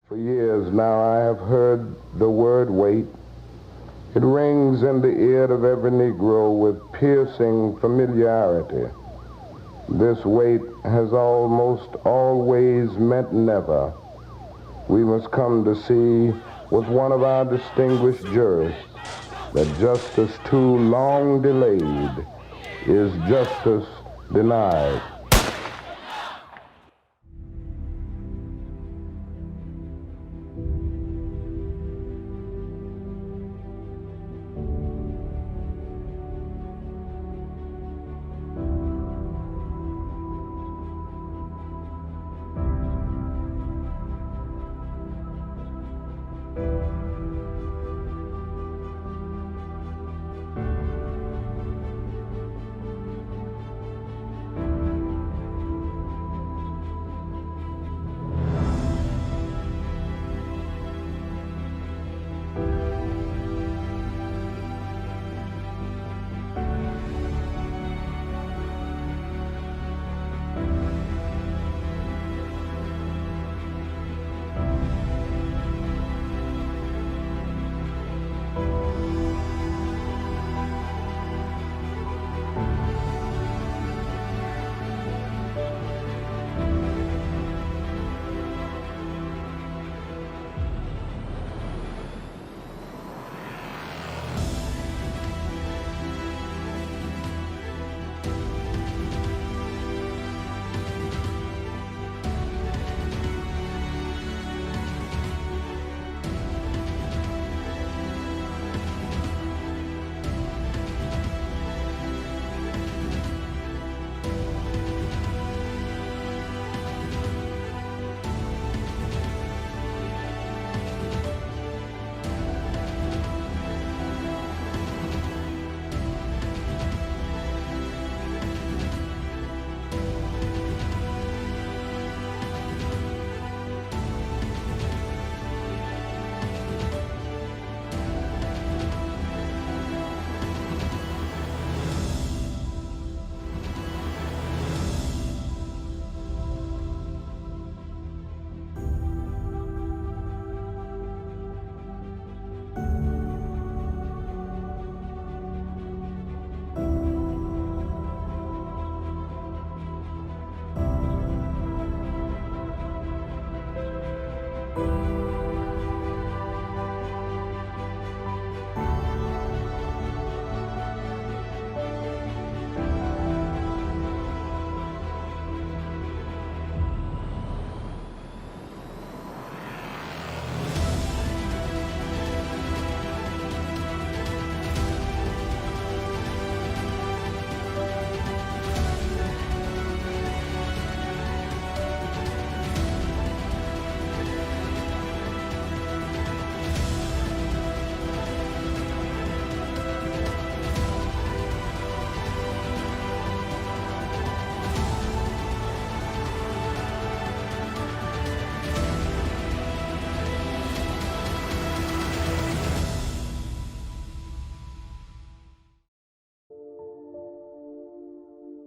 For years now I have heard the word wait. It rings in the ear of every Negro with piercing familiarity. This wait has almost always meant never. We must come to see with one of our distinguished jurists that justice too long delayed is justice denied.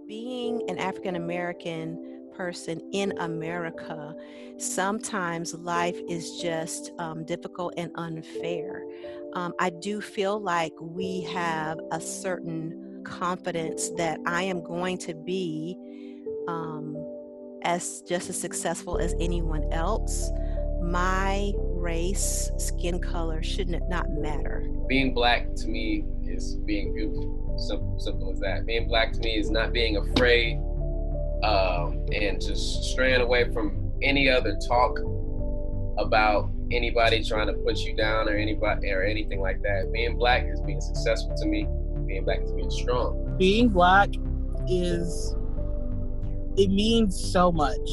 Being an African American person in America, sometimes life is just difficult and unfair. I do feel like we have a certain confidence that I am going to be as just as successful as anyone else. My race, skin color should not matter. Being Black to me is being beautiful. Simple as that. Being Black to me is not being afraid and just straying away from any other talk about anybody trying to put you down or anybody or anything like that. Being Black is being successful to me. Being Black is being strong. Being Black it means so much,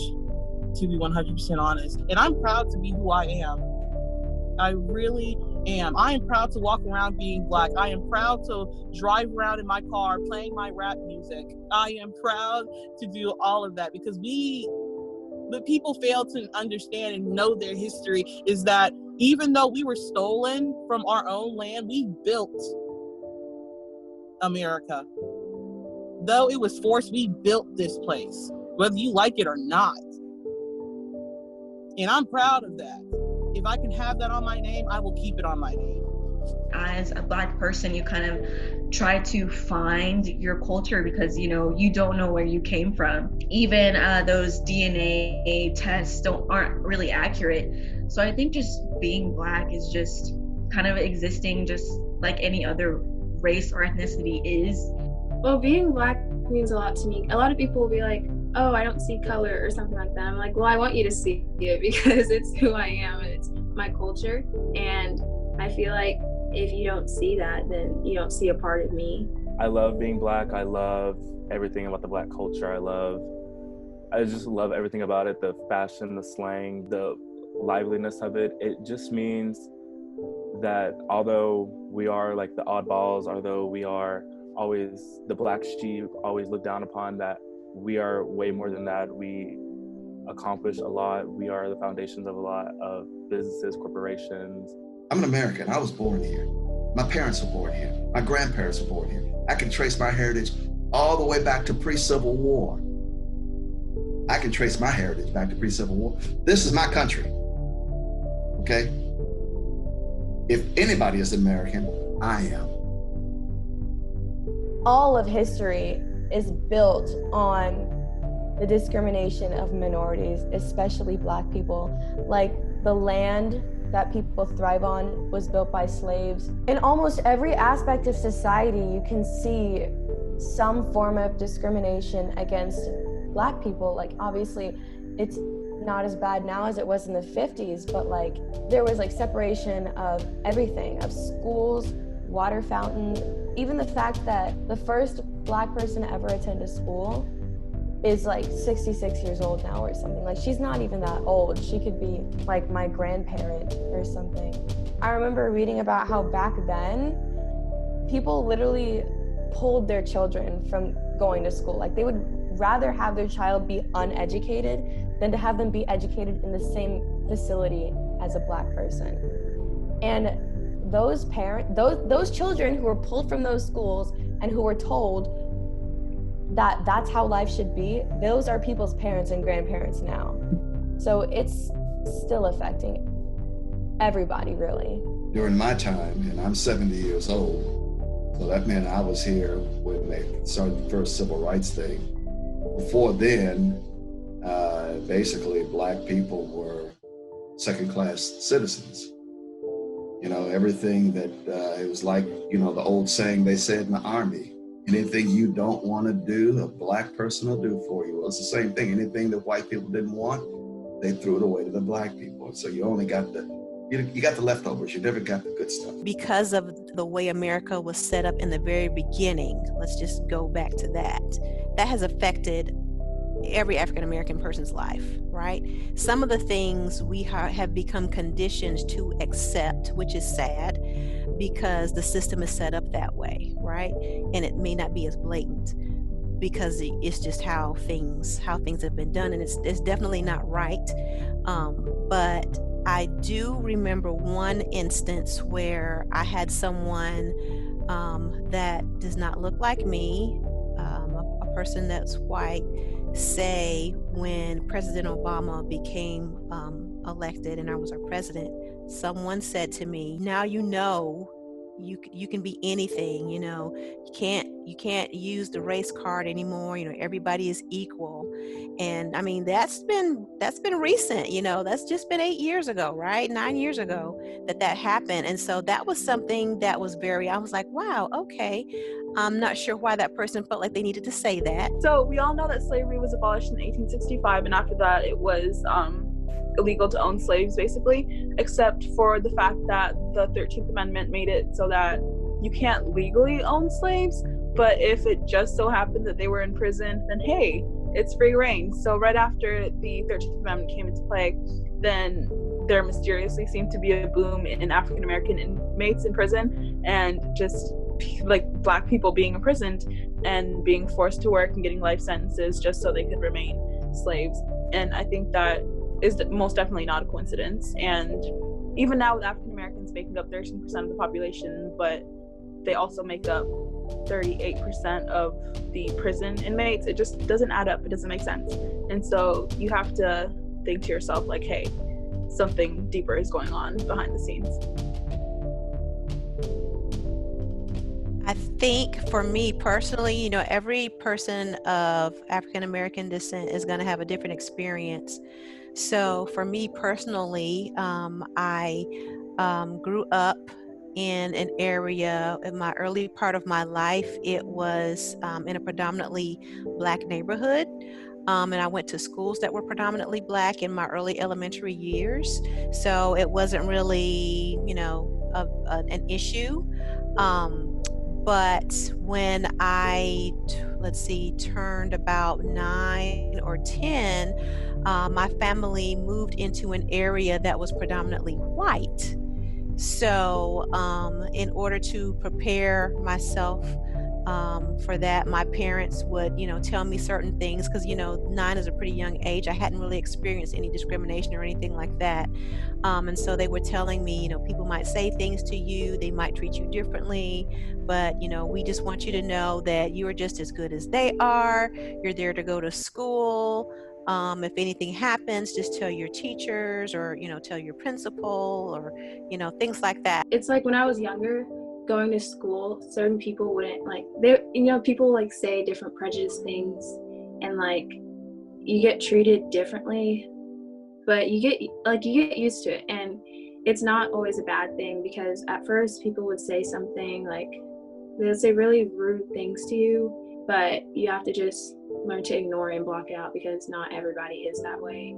to be 100% honest. And I'm proud to be who I am. I really am. I am proud to walk around being Black. I am proud to drive around in my car playing my rap music. I am proud to do all of that because the people fail to understand and know their history is that even though we were stolen from our own land, we built America. Though it was forced, we built this place, whether you like it or not. And I'm proud of that. if I can have that on my name, I will keep it on my name. As a Black person, you kind of try to find your culture because, you know, you don't know where you came from. Even those DNA tests aren't really accurate. So I think just being Black is just kind of existing just like any other race or ethnicity is. Well, being Black means a lot to me. A lot of people will be like, oh, I don't see color or something like that. I'm like, well, I want you to see it because it's who I am. It's my culture. And I feel like if you don't see that, then you don't see a part of me. I love being Black. I love everything about the Black culture. I just love everything about it, the fashion, the slang, the liveliness of it. It just means that although we are like the oddballs, although we are always the black sheep, always looked down upon, that we are way more than that. We accomplish a lot. We are the foundations of a lot of businesses, corporations. I'm an American. I was born here. My parents were born here. My grandparents were born here. I can trace my heritage all the way back to pre-Civil War. I can trace my heritage back to pre-Civil War. This is my country, okay? If anybody is American, I am. All of history is built on the discrimination of minorities, especially Black people. Like the land that people thrive on was built by slaves. In almost every aspect of society, you can see some form of discrimination against Black people. Like obviously it's not as bad now as it was in the 50s, but like there was like separation of everything, of schools, water fountain, even the fact that the first Black person to ever attend a school is like 66 years old now or something. Like she's not even that old. She could be like my grandparent or something. I remember reading about how back then people literally pulled their children from going to school. Like they would rather have their child be uneducated than to have them be educated in the same facility as a Black person. And those children who were pulled from those schools and who were told that that's how life should be, those are people's parents and grandparents now. So it's still affecting everybody, really. During my time, and I'm 70 years old, so that meant I was here when they started the first civil rights thing. Before then, basically Black people were second-class citizens. You know, everything that, it was like, you know, the old saying they said in the Army, anything you don't want to do, a Black person will do for you. Well, it's the same thing. Anything that white people didn't want, they threw it away to the Black people. So you only got you got the leftovers. You never got the good stuff. Because of the way America was set up in the very beginning, let's just go back to that. That has affected every African American person's life, right? Some of the things we have become conditioned to accept, which is sad because the system is set up that way, right? And it may not be as blatant because it's just how things have been done, and it's definitely not right. But I do remember one instance where I had someone that does not look like me, a person that's white, say when President Obama became elected and I was our president, someone said to me, now you know you can be anything, you know, you can't use the race card anymore, you know, everybody is equal. And I mean, that's been recent, you know, that's just been 8 years ago, right? 9 years ago that happened. And so that was something that was I was like, wow, okay. I'm not sure why that person felt like they needed to say that. So we all know that slavery was abolished in 1865, and after that it was illegal to own slaves, basically, except for the fact that the 13th Amendment made it so that you can't legally own slaves, but if it just so happened that they were in prison, then hey, it's free reign. So right after the 13th Amendment came into play, then there mysteriously seemed to be a boom in African American inmates in prison, and just like Black people being imprisoned and being forced to work and getting life sentences just so they could remain slaves. And I think that is most definitely not a coincidence. And even now with African Americans making up 13% of the population, but they also make up 38% of the prison inmates, it just doesn't add up. It doesn't make sense. And so you have to think to yourself like, hey, something deeper is going on behind the scenes. I think for me personally, you know, every person of African American descent is going to have a different experience. So for me personally, I grew up in an area in my early part of my life. It was in a predominantly Black neighborhood. And I went to schools that were predominantly Black in my early elementary years. So it wasn't really, you know, an issue. But when I, turned about 9 or 10, my family moved into an area that was predominantly white. So in order to prepare myself for that, my parents would, you know, tell me certain things because, you know, 9 is a pretty young age. I hadn't really experienced any discrimination or anything like that. And so they were telling me, you know, people might say things to you, they might treat you differently, but, you know, we just want you to know that you are just as good as they are. You're there to go to school. If anything happens, just tell your teachers or, you know, tell your principal or, you know, things like that. It's like when I was younger, going to school, certain people wouldn't like, they, you know, people like say different prejudice things and like you get treated differently, but you get used to it. And it's not always a bad thing because at first people would say something like, they'll say really rude things to you, but you have to just learn to ignore and block it out because not everybody is that way.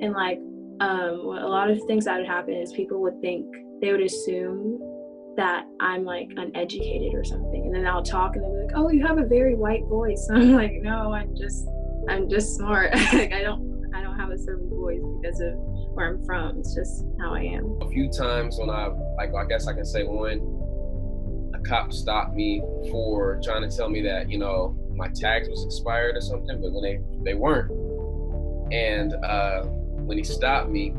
And like a lot of things that would happen is people would think, they would assume that I'm like uneducated or something, and then I'll talk and they'll be like, oh, you have a very white voice. And I'm like, no, I'm just smart. Like I don't have a certain voice because of where I'm from. It's just how I am. A few times when I guess I can say one, a cop stopped me for trying to tell me that, you know, my tags was expired or something, but when they weren't. And when he stopped me,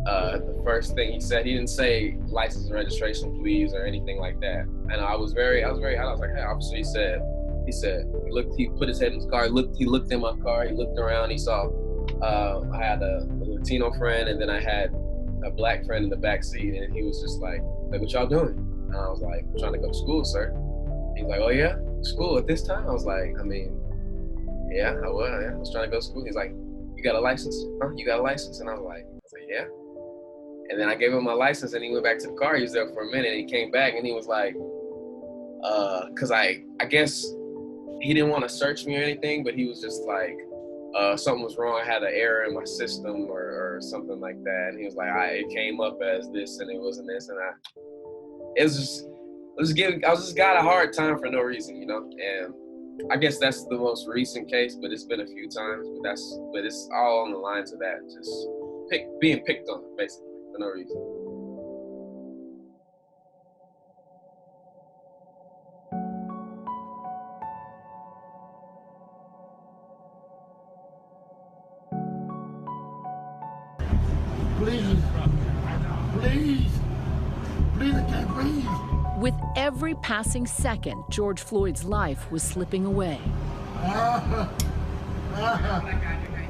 the first thing he said, he didn't say license and registration, please, or anything like that. And I was very, I was like, hey, officer, he said, he put his head in his car, he looked in my car, he looked around, he saw, I had a Latino friend, and then I had a Black friend in the back seat, and he was just like, what y'all doing? And I was like, I'm trying to go to school, sir. He's like, oh yeah, school at this time? I was like, I mean, yeah, I was trying to go to school. He's like, you got a license? Huh? You got a license? And I was like, yeah. And then I gave him my license and he went back to the car. He was there for a minute and he came back and he was like, cause I guess he didn't want to search me or anything, but he was just like, something was wrong. I had an error in my system or something like that. And he was like, it came up as this and it wasn't this. And I was just got a hard time for no reason, you know? And I guess that's the most recent case, but it's been a few times, but it's all on the lines of that. Just being picked on, basically, for no reason. Please, I can't breathe. With every passing second, George Floyd's life was slipping away.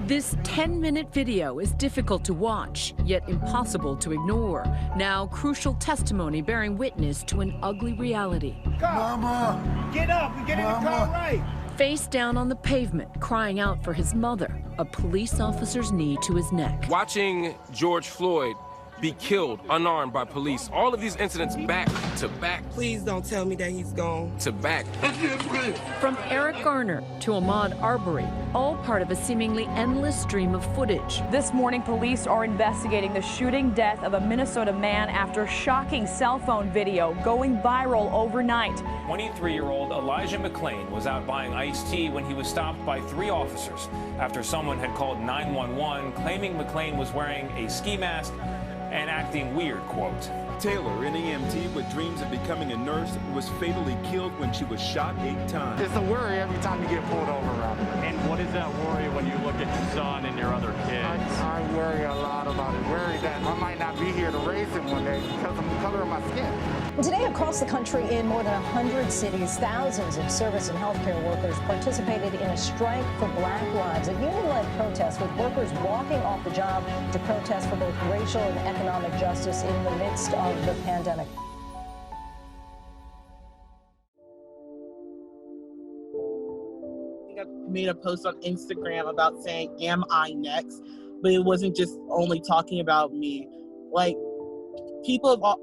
This 10-minute video is difficult to watch, yet impossible to ignore. Now, crucial testimony bearing witness to an ugly reality. Mama! Get up and get in the car right! Face down on the pavement, crying out for his mother, a police officer's knee to his neck. Watching George Floyd be killed unarmed by police, all of these incidents back to back. Please don't tell me that he's gone. To back. From Eric Garner to Ahmaud Arbery, all part of a seemingly endless stream of footage. This morning, police are investigating the shooting death of a Minnesota man after shocking cell phone video going viral overnight. 23-year-old Elijah McClain was out buying iced tea when he was stopped by 3 officers after someone had called 911 claiming McClain was wearing a ski mask and acting weird, quote. Taylor, an EMT with Dream dreams of becoming a nurse was fatally killed when she was shot 8 times. It's a worry every time you get pulled over around here. And what is that worry when you look at your son and your other kids? I worry a lot about it. Worry that I might not be here to raise him one day because of the color of my skin. Today, across the country, in more than 100 cities, thousands of service and healthcare workers participated in a strike for Black lives, a union-led protest with workers walking off the job to protest for both racial and economic justice in the midst of the pandemic. I made a post on Instagram about saying, "Am I next?" But it wasn't just only talking about me. Like,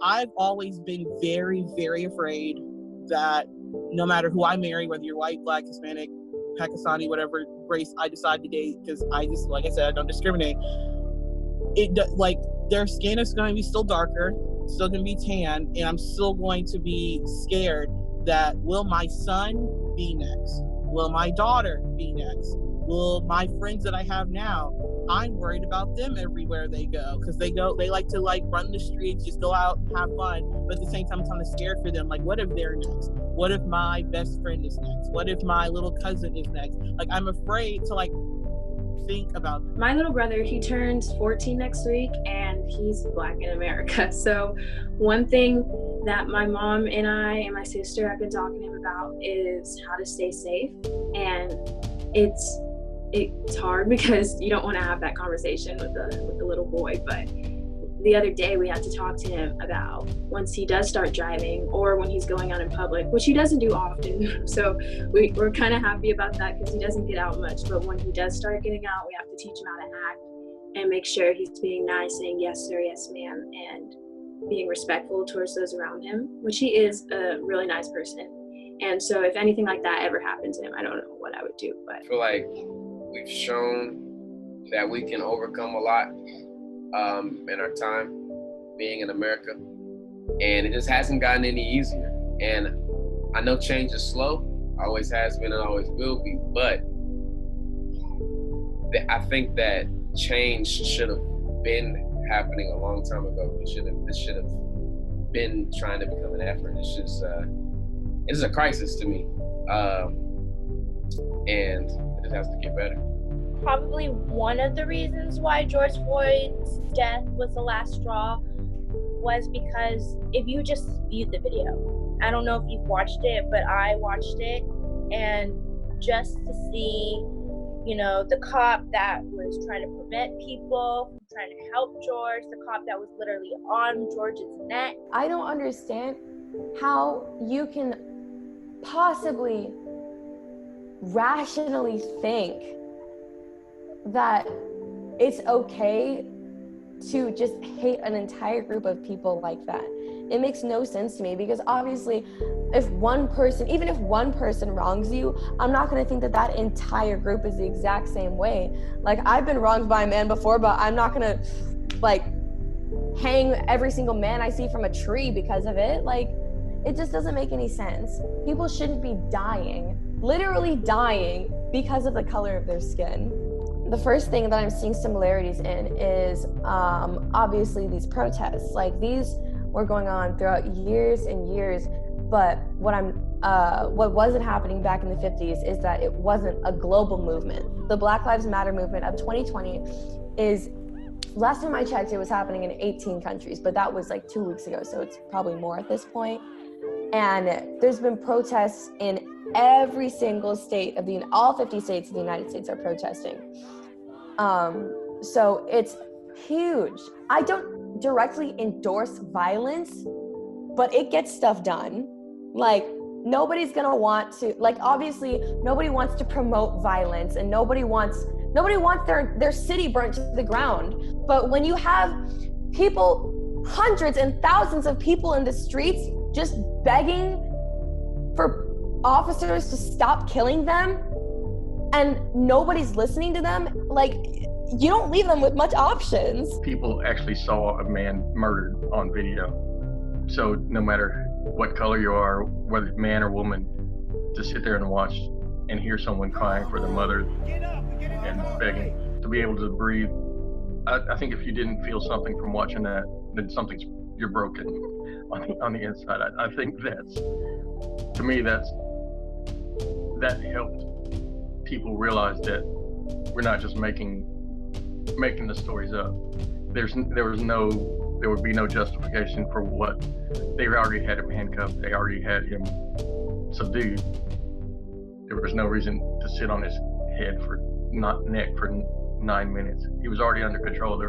I've always been very, very afraid that no matter who I marry, whether you're white, black, Hispanic, Pakistani, whatever race I decide to date, because I just, like I said, I don't discriminate. Like, their skin is going to be still darker, still going to be tan, and I'm still going to be scared that will my son be next? Will my daughter be next? Will my friends that I have now? I'm worried about them everywhere they go, because they like to run the streets, just go out and have fun. But at the same time, I'm kind of scared for them. Like, what if they're next? What if my best friend is next? What if my little cousin is next? Like, I'm afraid to think about them. My little brother, he turns 14 next week, and he's Black in America. So one thing that my mom and I and my sister have been talking to him about is how to stay safe. And it's hard because you don't want to have that conversation with the little boy. But the other day we had to talk to him about once he does start driving or when he's going out in public, which he doesn't do often. So we're kind of happy about that because he doesn't get out much. But when he does start getting out, we have to teach him how to act and make sure he's being nice, saying yes sir, yes ma'am, and being respectful towards those around him, which he is a really nice person. And so if anything like that ever happened to him, I don't know what I would do. But I feel like we've shown that we can overcome a lot in our time being in America, and it just hasn't gotten any easier. And I know change is slow, always has been and always will be, but I think that change should have been happening a long time ago. This should have been trying to become an effort. It's just it's a crisis to me, and it has to get better. Probably one of the reasons why George Floyd's death was the last straw was because if you just viewed the video, I don't know if you've watched it, but I watched it, and just to see, the cop that was trying to prevent people from trying to help George, the cop that was literally on George's neck. I don't understand how you can possibly rationally think that it's okay to just hate an entire group of people like that. It makes no sense to me, because obviously even if one person wrongs you, I'm not going to think that entire group is the exact same way. Like, I've been wronged by a man before, but I'm not going to hang every single man I see from a tree because of it. Like, it just doesn't make any sense. People shouldn't be literally dying because of the color of their skin. The first thing that I'm seeing similarities in is obviously these protests. Like, these were going on throughout years and years, but what wasn't happening back in the 50s is that it wasn't a global movement. The Black Lives Matter movement of 2020 is, last time I checked, it was happening in 18 countries, but that was 2 weeks ago, so it's probably more at this point. And there's been protests in every single state all 50 states of the United States are protesting. So it's huge. I don't directly endorse violence, but it gets stuff done. Like, nobody's gonna want to, obviously nobody wants to promote violence, and nobody wants their city burnt to the ground. But when you have people, hundreds and thousands of people in the streets just begging for officers to stop killing them, and nobody's listening to them, you don't leave them with much options. People actually saw a man murdered on video. So no matter what color you are, whether man or woman, to sit there and watch and hear someone crying for their mother and begging to be able to breathe. I think if you didn't feel something from watching that, then something's you're broken on the inside. I think that's, to me, that helped people realize that we're not just making the stories up. There would be no justification for what they already had him handcuffed. They already had him subdued. There was no reason to sit on his head neck for 9 minutes. He was already under control. There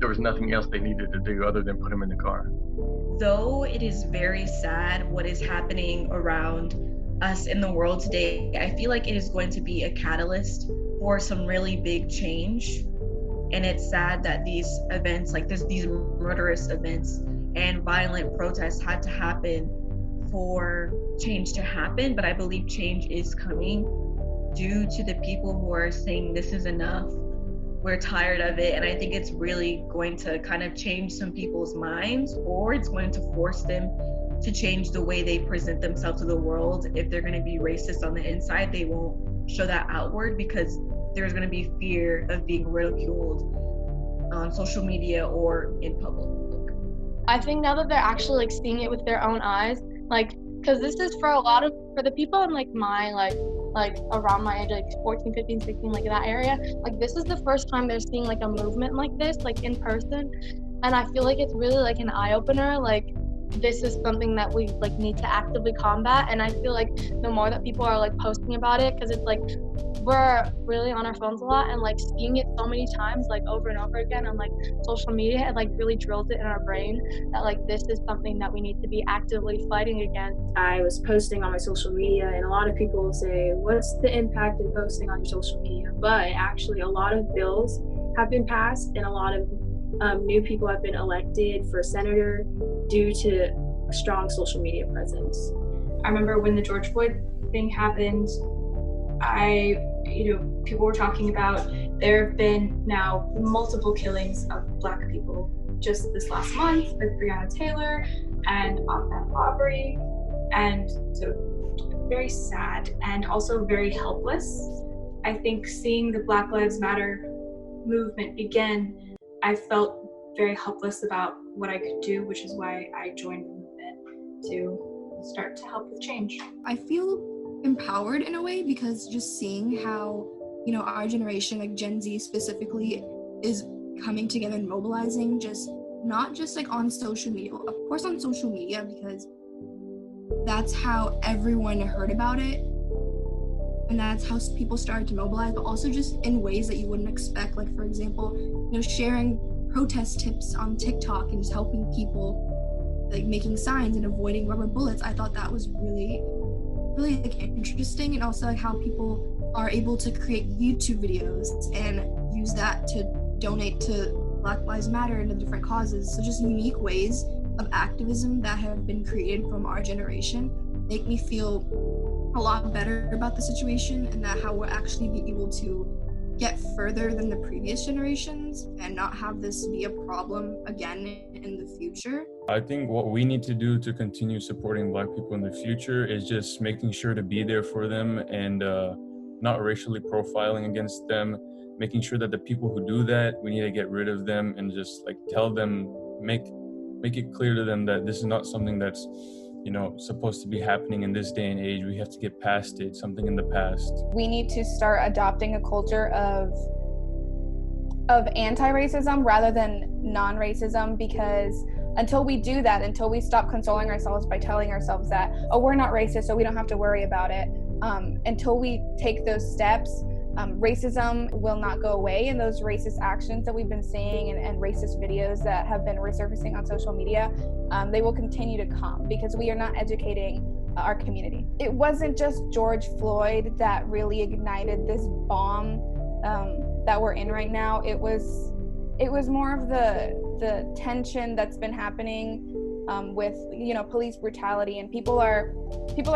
was nothing else they needed to do other than put him in the car. Though it is very sad what is happening around us in the world today, I feel like it is going to be a catalyst for some really big change. And it's sad that these events like this, these murderous events and violent protests had to happen for change to happen. But I believe change is coming due to the people who are saying this is enough. We're tired of it. And I think it's really going to kind of change some people's minds, or it's going to force them to change the way they present themselves to the world. If they're going to be racist on the inside, they won't show that outward because there's going to be fear of being ridiculed on social media or in public. I think now that they're actually like seeing it with their own eyes, like, because this is for the people in like my like around my age, like 14, 15, 16, like that area, like this is the first time they're seeing like a movement like this, like in person. And I feel like it's really like an eye-opener. Like, this is something that we like need to actively combat. And I feel like the more that people are like posting about it, because it's like we're really on our phones a lot, and like seeing it so many times like over and over again on like social media, it like really drills it in our brain that like this is something that we need to be actively fighting against. I was posting on my social media, and a lot of people will say, what's the impact of posting on your social media? But actually a lot of bills have been passed, and a lot of new people have been elected for senator due to strong social media presence. I remember when the George Floyd thing happened, people were talking about there have been now multiple killings of Black people just this last month with Breonna Taylor and Ahmaud Arbery, and so very sad and also very helpless. I think seeing the Black Lives Matter movement begin, I felt very helpless about what I could do, which is why I joined the movement to start to help with change. I feel empowered in a way, because just seeing how, our generation, like Gen Z specifically, is coming together and mobilizing, just not just like on social media, of course on social media, because that's how everyone heard about it and that's how people started to mobilize, but also just in ways that you wouldn't expect. Like, for example, sharing protest tips on TikTok and just helping people, like making signs and avoiding rubber bullets. I thought that was really like interesting, and also like how people are able to create YouTube videos and use that to donate to Black Lives Matter and to different causes. So just unique ways of activism that have been created from our generation make me feel a lot better about the situation, and that how we'll actually be able to get further than the previous generations and not have this be a problem again in the future. I think what we need to do to continue supporting Black people in the future is just making sure to be there for them and not racially profiling against them, making sure that the people who do that, we need to get rid of them and just like tell them, make it clear to them that this is not something that's supposed to be happening in this day and age. We have to get past it, something in the past. We need to start adopting a culture of anti-racism rather than non-racism, because until we do that, until we stop consoling ourselves by telling ourselves that, oh, we're not racist, so we don't have to worry about it, until we take those steps, racism will not go away, and those racist actions that we've been seeing and racist videos that have been resurfacing on social media, they will continue to come because we are not educating our community. It wasn't just George Floyd that really ignited this bomb that we're in right now. It was more of the tension that's been happening with police brutality, and people are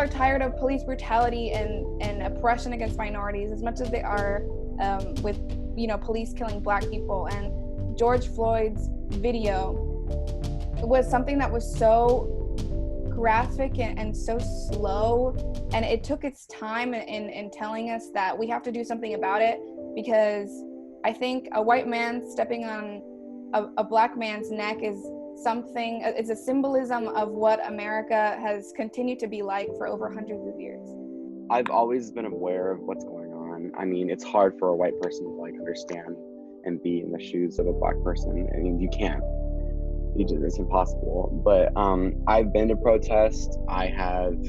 tired of police brutality and oppression against minorities as much as they are with police killing Black people. And George Floyd's video was something that was so graphic and so slow, and it took its time in telling us that we have to do something about it, because I think a white man stepping on a black man's neck is something, it's a symbolism of what America has continued to be like for over hundreds of years. I've always been aware of what's going on. I mean, it's hard for a white person to like understand and be in the shoes of a black person. I mean, you can't. It's impossible. But I've been to protests. I have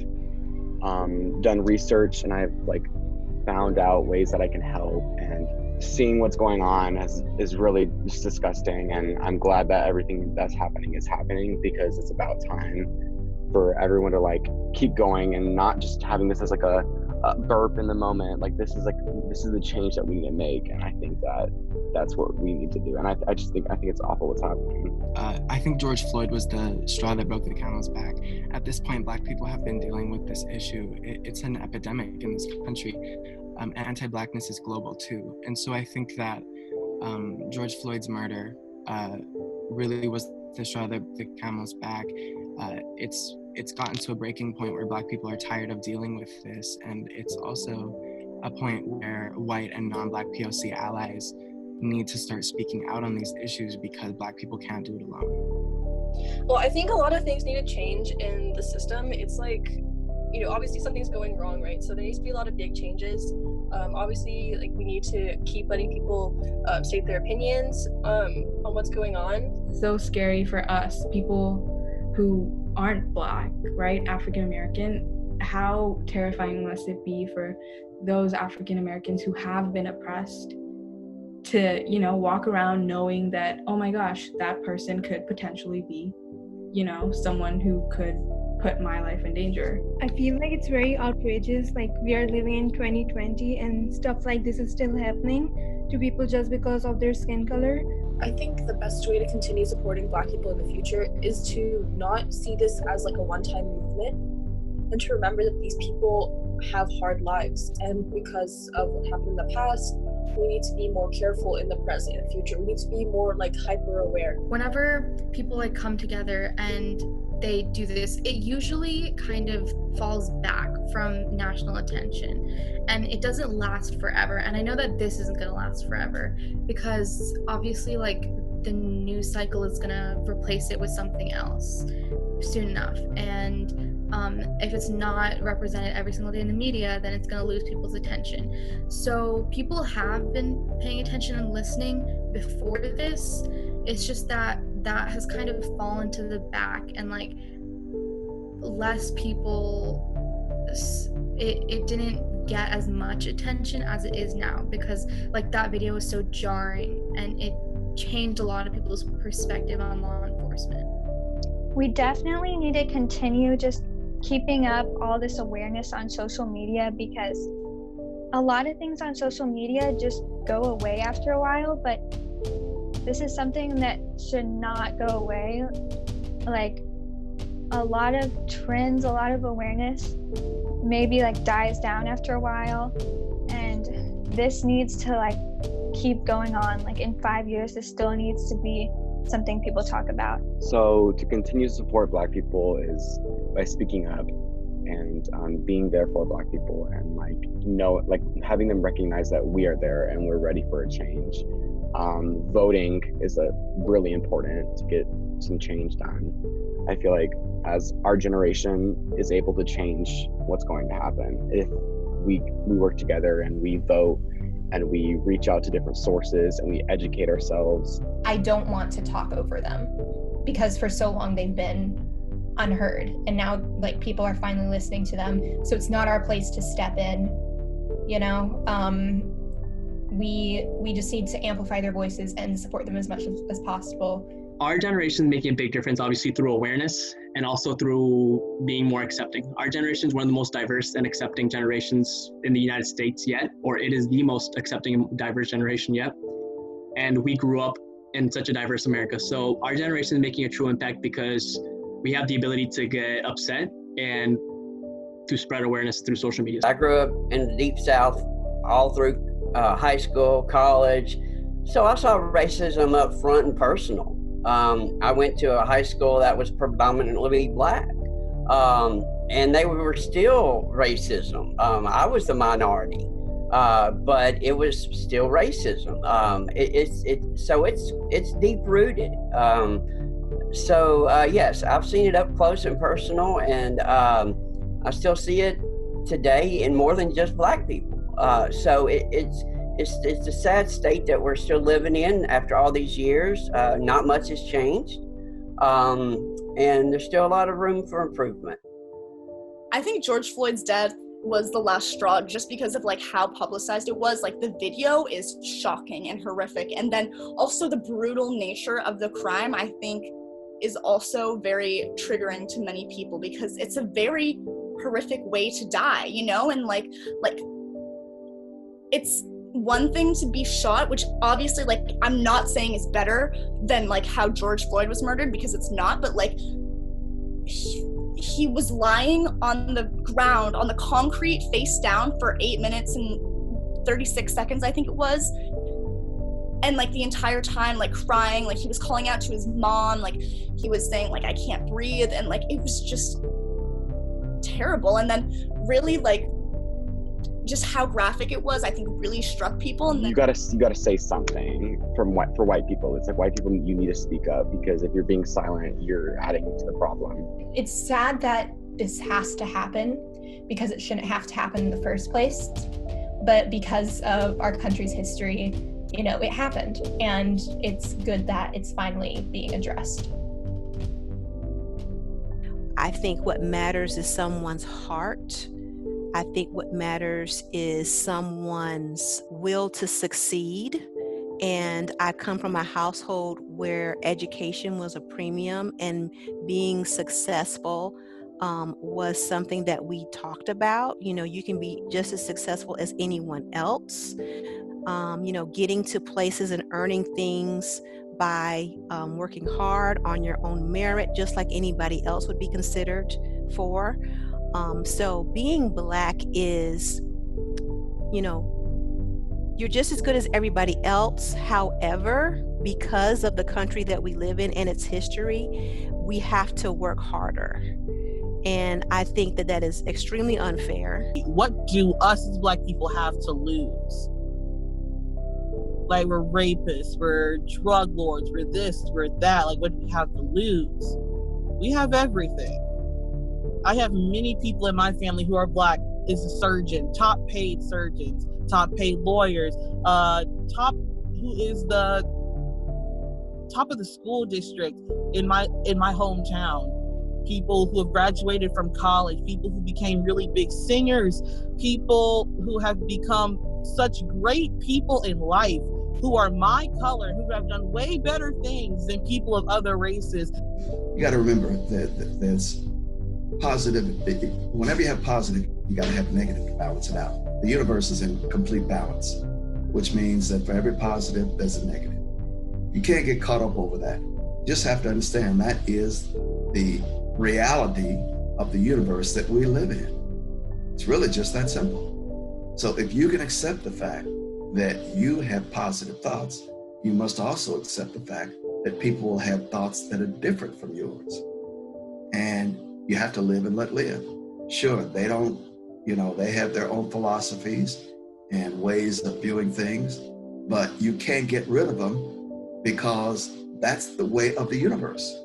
done research, and I've like found out ways that I can help. And seeing what's going on is really just disgusting. And I'm glad that everything that's happening is happening, because it's about time for everyone to like keep going and not just having this as like a burp in the moment. Like this is the change that we need to make, and I think that's what we need to do. And I think it's awful what's happening. I think George Floyd was the straw that broke the camel's back. At this point, Black people have been dealing with this issue. It's an epidemic in this country. Anti-Blackness is global too. And so I think that George Floyd's murder really was the straw that broke the camel's back. It's gotten to a breaking point where Black people are tired of dealing with this, and it's also a point where white and non-Black POC allies need to start speaking out on these issues, because Black people can't do it alone. Well, I think a lot of things need to change in the system. It's like, obviously something's going wrong, right? So there needs to be a lot of big changes. Obviously, like, we need to keep letting people state their opinions on what's going on. So scary for us, people who aren't Black, right? African American. How terrifying must it be for those African Americans who have been oppressed to, walk around knowing that, oh my gosh, that person could potentially be, someone who could put my life in danger. I feel like it's very outrageous. Like, we are living in 2020 and stuff like this is still happening to people just because of their skin color. I think the best way to continue supporting Black people in the future is to not see this as like a one-time movement, and to remember that these people have hard lives, and because of what happened in the past, we need to be more careful in the present and future. We need to be more like hyper aware. Whenever people like come together and they do this, it usually kind of falls back from national attention, and it doesn't last forever. And I know that this isn't going to last forever, because obviously like the news cycle is going to replace it with something else soon enough. And if it's not represented every single day in the media, then it's going to lose people's attention. So people have been paying attention and listening before this. It's just that has kind of fallen to the back, and like less people, it didn't get as much attention as it is now, because like that video was so jarring and it changed a lot of people's perspective on law enforcement. We definitely need to continue just keeping up all this awareness on social media, because a lot of things on social media just go away after a while, but this is something that should not go away. Like, a lot of trends, a lot of awareness maybe like dies down after a while, and this needs to like keep going on. Like, in 5 years, this still needs to be something people talk about. So to continue to support Black people is by speaking up and being there for Black people, and like having them recognize that we are there and we're ready for a change. Voting is really important to get some change done. I feel like as our generation is able to change what's going to happen, if we work together and we vote and we reach out to different sources and we educate ourselves. I don't want to talk over them, because for so long they've been unheard, and now like people are finally listening to them. So it's not our place to step in, we just need to amplify their voices and support them as much as possible. Our generation is making a big difference, obviously through awareness and also through being more accepting. Our generation is one of the most diverse and accepting generations in the United States yet, or it is the most accepting and diverse generation yet. And we grew up in such a diverse America. So our generation is making a true impact because we have the ability to get upset and to spread awareness through social media. I grew up in the Deep South all through high school, college. So I saw racism up front and personal. I went to a high school that was predominantly Black, and they were still racism. I was the minority. but it was still racism. So it's deep rooted. Yes, I've seen it up close and personal, and I still see it today in more than just Black people. So it's a sad state that we're still living in after all these years. Not much has changed, and there's still a lot of room for improvement. I think George Floyd's death was the last straw just because of like how publicized it was. Like the video is shocking and horrific, and then also the brutal nature of the crime I think is also very triggering to many people, because it's a very horrific way to die, you know? And like it's one thing to be shot, which obviously like I'm not saying is better than like how George Floyd was murdered, because it's not, but like he was lying on the ground, on the concrete, face down for 8 minutes and 36 seconds, I think it was. And like the entire time, like crying, like he was calling out to his mom, like he was saying like, I can't breathe. And like, it was just terrible. And then really like just how graphic it was, I think really struck people. And then you gotta say something for white people. It's like white people, you need to speak up, because if you're being silent, you're adding to the problem. It's sad that this has to happen, because it shouldn't have to happen in the first place. But because of our country's history, you know, it happened, and it's good that it's finally being addressed. I think what matters is someone's heart. I think what matters is someone's will to succeed. And I come from a household where education was a premium, and being successful was something that we talked about. You know, you can be just as successful as anyone else. You know, getting to places and earning things by working hard on your own merit, just like anybody else would be considered for. So being Black is, you know, you're just as good as everybody else. However, because of the country that we live in and its history, we have to work harder. And I think that that is extremely unfair. What do us as Black people have to lose? Like, we're rapists, we're drug lords, we're this, we're that. Like, what do we have to lose? We have everything. I have many people in my family who are Black, is a surgeon, top paid surgeons, top paid lawyers, who is the top of the school district in my hometown. People who have graduated from college, people who became really big singers, people who have become such great people in life, who are my color, who have done way better things than people of other races. You got to remember that there's positive. Whenever you have positive, you got to have negative to balance it out. The universe is in complete balance, which means that for every positive, there's a negative. You can't get caught up over that. You just have to understand that is the reality of the universe that we live in. It's really just that simple. So if you can accept the fact that you have positive thoughts, you must also accept the fact that people will have thoughts that are different from yours. And you have to live and let live. Sure, they don't, you know, they have their own philosophies and ways of viewing things, but you can't get rid of them because that's the way of the universe.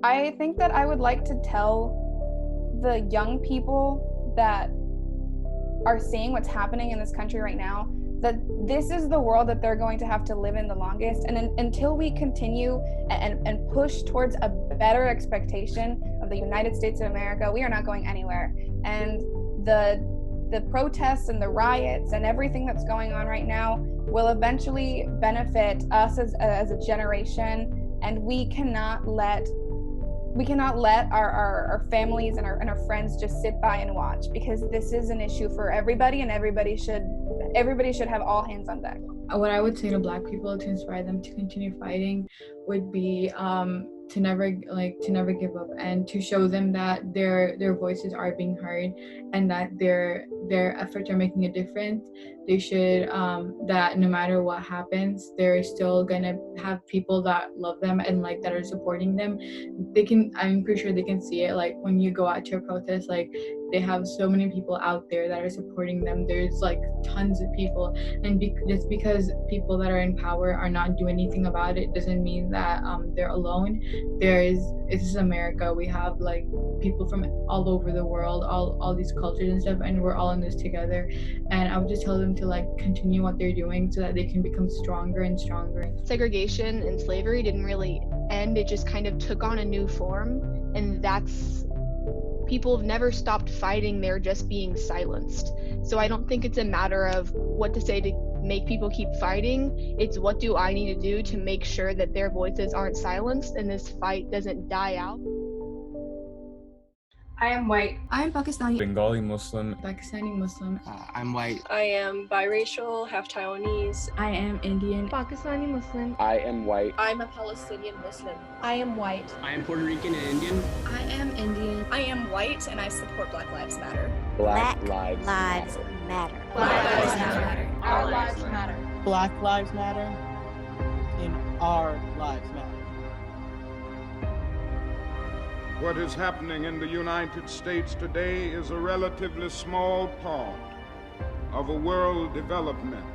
I think that I would like to tell the young people that are seeing what's happening in this country right now that this is the world that they're going to have to live in the longest. And until we continue and push towards a better expectation of the United States of America, we are not going anywhere. And the protests and the riots and everything that's going on right now will eventually benefit us as a generation. And we cannot let our families and our friends just sit by and watch, because this is an issue for everybody, and everybody should have all hands on deck. What I would say to Black people to inspire them to continue fighting would be to never give up, and to show them that their voices are being heard, and that their efforts are making a difference. They should that no matter what happens, they're still gonna have people that love them and like that are supporting them. I'm pretty sure they can see it, like when you go out to a protest, like they have so many people out there that are supporting them. There's like tons of people, and just because people that are in power are not doing anything about it doesn't mean that they're alone. This is America. We have like people from all over the world, all these cultures and stuff, and we're all in this together. And I would just tell them to like continue what they're doing so that they can become stronger and stronger. Segregation and slavery didn't really end, it just kind of took on a new form, and that's, people have never stopped fighting, they're just being silenced. So I don't think it's a matter of what to say to make people keep fighting, it's what do I need to do to make sure that their voices aren't silenced and this fight doesn't die out. I am white. I am Pakistani. Bengali Muslim. Pakistani Muslim. I'm white. I am biracial, half Taiwanese. I am Indian. Pakistani Muslim. I am white. I'm a Palestinian Muslim. I am white. I am Puerto Rican and Indian. I am Indian. I am white and I support Black Lives Matter. Black Lives Matter. Black Lives Matter. Our lives matter. Black lives matter, and our lives matter. What is happening in the United States today is a relatively small part of a world development